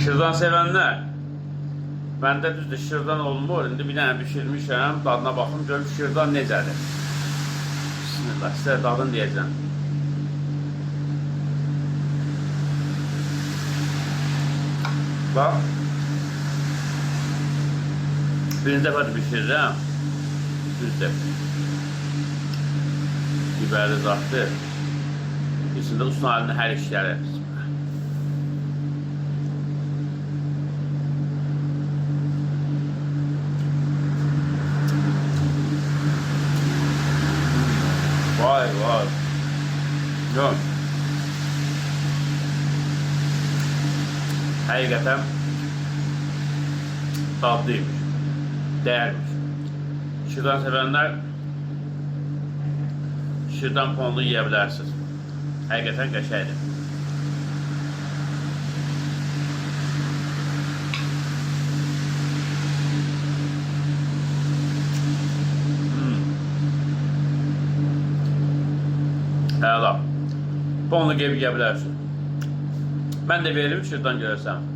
Şırdan sevenler, bende düzdür şırdan olmur. İndi bir dənə pişirmişəm, dadına baxım, görüm şırdan necədir. Bismillah, sizə dadını deyəcəm. Bax, birinci dəfədir pişirirəm, düzdür. Biberli zatdır. İçində ustan halinde hər iş gəlir. Vay vay. Yok. Həqiqətən dadlıymış, değermiş. Şırdan sevenler şırdan ponlu yiyə bilərsiniz. Həqiqətən qəşəngdir. Əla. Ponlu gibi yiyə bilərsiniz. Mən də veririm şırdan görərsəm.